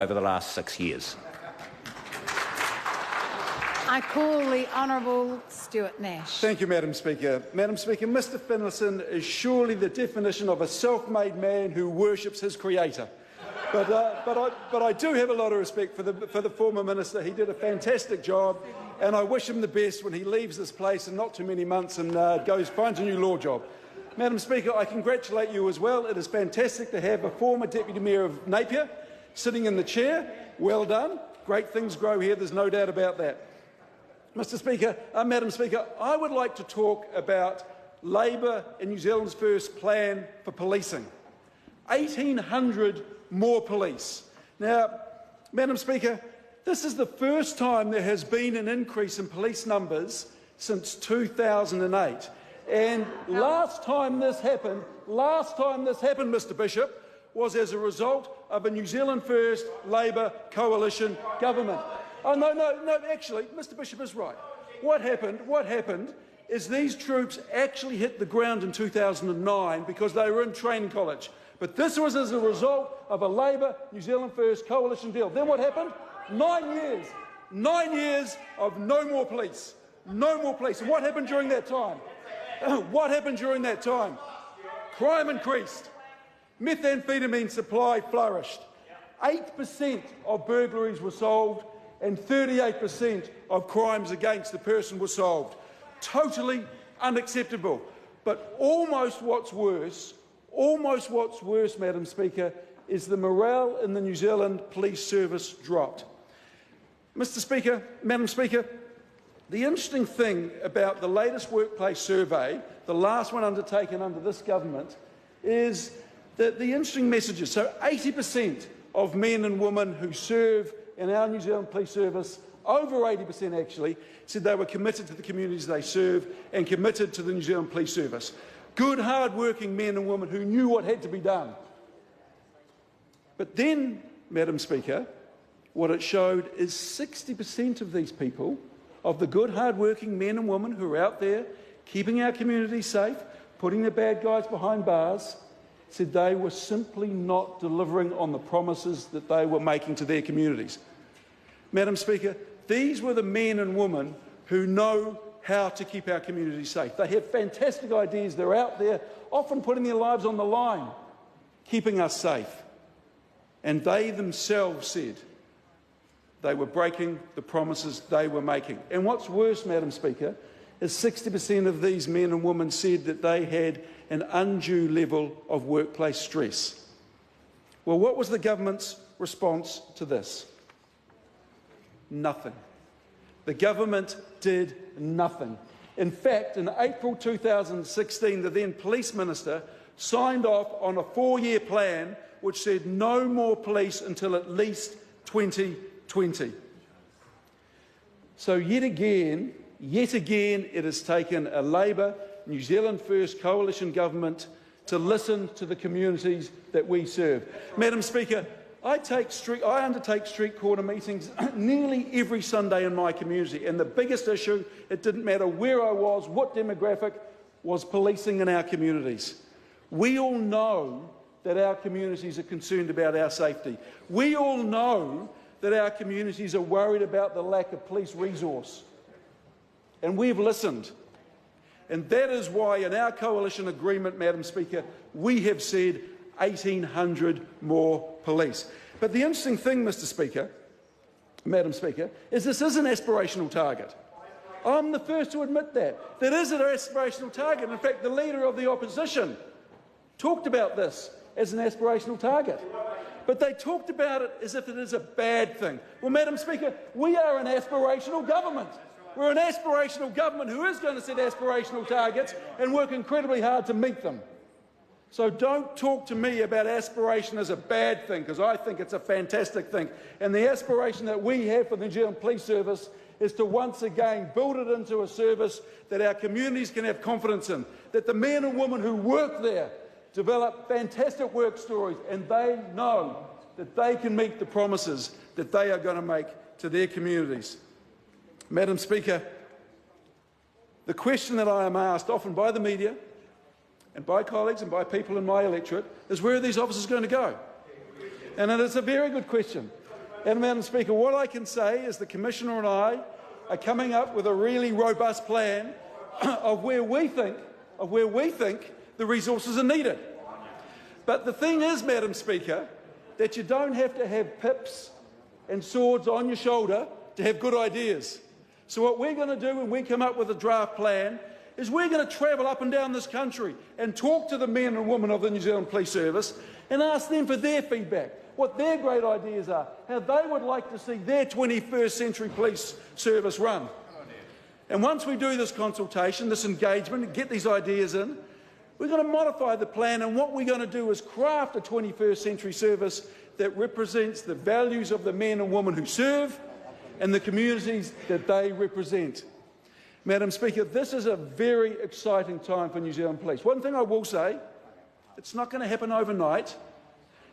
over the last 6 years. I call the Honourable Stuart Nash. Thank you, Madam Speaker. Madam Speaker, Mr Finlayson is surely the definition of a self-made man who worships his creator. But I do have a lot of respect for the former minister. He did a fantastic job, and I wish him the best when he leaves this place in not too many months and finds a new law job. Madam Speaker, I congratulate you as well. It is fantastic to have a former Deputy Mayor of Napier sitting in the chair. Well done. Great things grow here, there's no doubt about that. Madam Speaker, I would like to talk about Labour and New Zealand's first plan for policing. 1,800 more police. Now, Madam Speaker, this is the first time there has been an increase in police numbers since 2008. And last time this happened, Mr Bishop, was as a result of a New Zealand First Labour coalition government. Oh, no, actually, Mr Bishop is right. What happened is these troops actually hit the ground in 2009 because they were in training college. But this was as a result of a Labour New Zealand First coalition deal. Then what happened? 9 years. 9 years of no more police. No more police. And what happened during that time? Crime increased. Methamphetamine supply flourished. 8% of burglaries were solved and 38% of crimes against the person were solved. Totally unacceptable. But almost what's worse, Madam Speaker, is the morale in the New Zealand Police Service dropped. Madam Speaker, the interesting thing about the latest workplace survey, the last one undertaken under this government, is that the interesting messages. So 80% of men and women who serve in our New Zealand Police Service, over 80% actually, said they were committed to the communities they serve and committed to the New Zealand Police Service. Good, hard-working men and women who knew what had to be done. But then, Madam Speaker, what it showed is 60% of these people, of the good, hard-working men and women who are out there keeping our communities safe, putting the bad guys behind bars, said they were simply not delivering on the promises that they were making to their communities. Madam Speaker, these were the men and women who know how to keep our communities safe. They have fantastic ideas. They're out there, often putting their lives on the line, keeping us safe. And they themselves said they were breaking the promises they were making. And what's worse, Madam Speaker, is 60% of these men and women said that they had an undue level of workplace stress. Well, what was the government's response to this? Nothing. The government did nothing. In fact, in April 2016, the then Police Minister signed off on a 4-year plan which said no more police until at least 2020. So yet again, it has taken a Labour New Zealand First coalition government to listen to the communities that we serve. Madam Speaker, I undertake street corner meetings nearly every Sunday in my community, and the biggest issue, it didn't matter where I was, what demographic, was policing in our communities. We all know that our communities are concerned about our safety. We all know that our communities are worried about the lack of police resource. And we've listened. And that is why in our coalition agreement, Madam Speaker, we have said 1,800 more police. But the interesting thing, Madam Speaker, is this is an aspirational target. I'm the first to admit that. That is an aspirational target. In fact, the Leader of the Opposition talked about this as an aspirational target. But they talked about it as if it is a bad thing. Well, Madam Speaker, we are an aspirational government. We're an aspirational government who is going to set aspirational targets and work incredibly hard to meet them. So don't talk to me about aspiration as a bad thing, because I think it's a fantastic thing. And the aspiration that we have for the New Zealand Police Service is to once again build it into a service that our communities can have confidence in, that the men and women who work there develop fantastic work stories, and they know that they can meet the promises that they are going to make to their communities. Madam Speaker, the question that I am asked often by the media and by colleagues and by people in my electorate is, where are these officers going to go? And it is a very good question. And, Madam Speaker, what I can say is the Commissioner and I are coming up with a really robust plan of where we think the resources are needed. But the thing is, Madam Speaker, that you don't have to have pips and swords on your shoulder to have good ideas. So what we're going to do when we come up with a draft plan is we're going to travel up and down this country and talk to the men and women of the New Zealand Police Service and ask them for their feedback, what their great ideas are, how they would like to see their 21st century police service run. And once we do this consultation, this engagement, and get these ideas in, we're going to modify the plan, and what we're going to do is craft a 21st century service that represents the values of the men and women who serve and the communities that they represent. Madam Speaker, this is a very exciting time for New Zealand Police. One thing I will say, it's not going to happen overnight.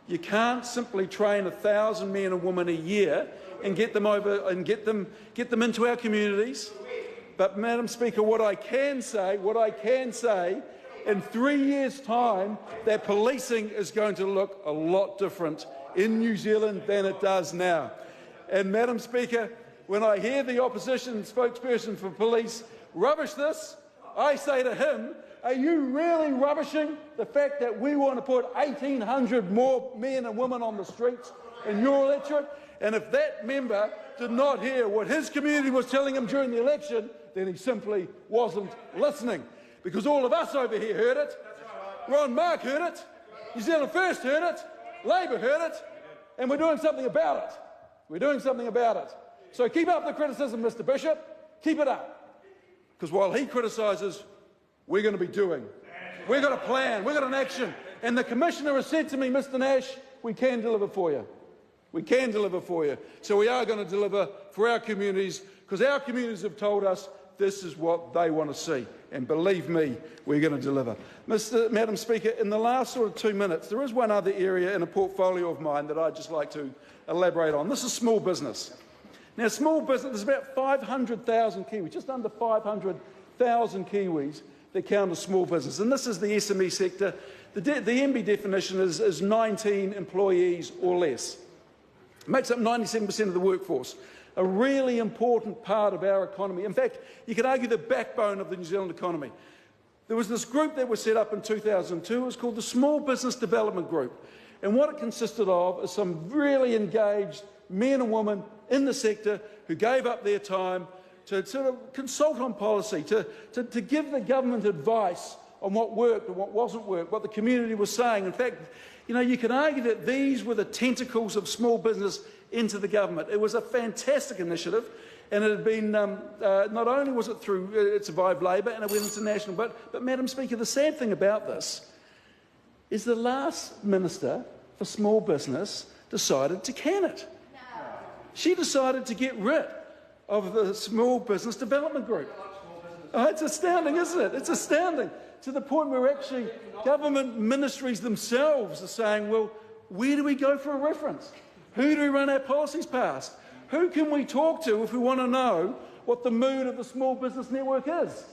You can't simply train 1,000 men and women a year and get them into our communities. But, Madam Speaker, what I can say, in 3 years' time, that policing is going to look a lot different in New Zealand than it does now. And, Madam Speaker, when I hear the opposition spokesperson for police rubbish this, I say to him, are you really rubbishing the fact that we want to put 1,800 more men and women on the streets in your electorate? And if that member did not hear what his community was telling him during the election, then he simply wasn't listening. Because all of us over here heard it. Ron Mark heard it. New Zealand First heard it. Labour heard it. And we're doing something about it. We're doing something about it. So keep up the criticism, Mr Bishop. Keep it up. Because while he criticises, we're going to be doing. We've got a plan. We've got an action. And the Commissioner has said to me, Mr Nash, we can deliver for you. We can deliver for you. So we are going to deliver for our communities, because our communities have told us this is what they want to see. And believe me, we're going to deliver. Madam Speaker, in the last sort of 2 minutes, there is one other area in a portfolio of mine that I'd just like to elaborate on. This is small business. Now, small business, there's about 500,000 Kiwis, just under 500,000 Kiwis that count as small business. And this is the SME sector. The MB definition is 19 employees or less. It makes up 97% of the workforce. A really important part of our economy. In fact, you could argue the backbone of the New Zealand economy. There was this group that was set up in 2002. It was called the Small Business Development Group. And what it consisted of is some really engaged men and women in the sector who gave up their time to sort of consult on policy, to give the government advice on what worked and what wasn't worked, what the community was saying. In fact, you know, you can argue that these were the tentacles of small business into the government. It was a fantastic initiative, and it had been, not only was it through, it survived Labour and it went international, but Madam Speaker, the sad thing about this is the last Minister for Small Business decided to can it. No. She decided to get rid of the Small Business Development Group. Oh, it's astounding, isn't it? It's astounding, to the point where actually government ministries themselves are saying, well, where do we go for a reference? Who do we run our policies past? Who can we talk to if we want to know what the mood of the small business network is?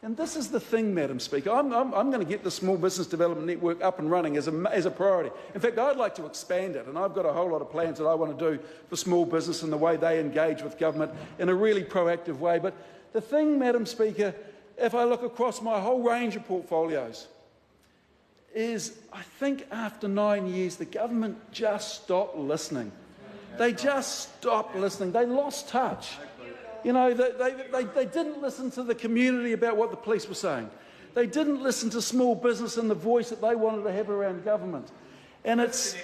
And this is the thing, Madam Speaker. I'm going to get the Small Business Development Network up and running as a priority. In fact, I'd like to expand it, and I've got a whole lot of plans that I want to do for small business and the way they engage with government in a really proactive way. But the thing, Madam Speaker, if I look across my whole range of portfolios, is I think after 9 years, the government just stopped listening. They just stopped listening. They lost touch. You know, they didn't listen to the community about what the police were saying. They didn't listen to small business and the voice that they wanted to have around government. And it's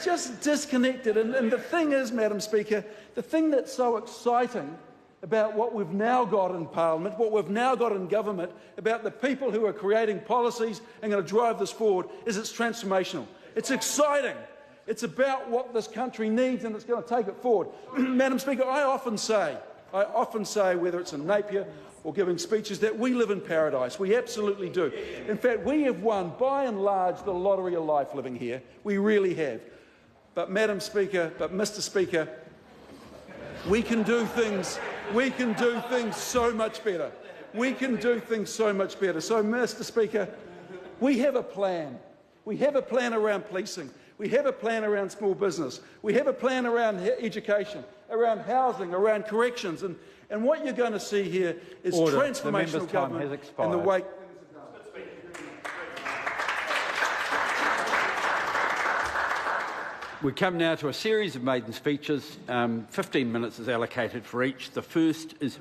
just disconnected. And the thing is, Madam Speaker, the thing that's so exciting about what we've now got in Parliament, what we've now got in government, about the people who are creating policies and going to drive this forward, is it's transformational. It's exciting. It's about what this country needs, and it's going to take it forward. Madam Speaker, I often say, whether it's in Napier or giving speeches, that we live in paradise. We absolutely do. In fact, we have won, by and large, the lottery of life living here. We really have. But, Mr. Speaker, we can do things so much better. We can do things so much better. So, Mr. Speaker, we have a plan. We have a plan around policing. We have a plan around small business. We have a plan around education, around housing, around corrections. And what you're going to see here is transformational government in the wake. We come now to a series of maiden speeches. 15 minutes is allocated for each. The first is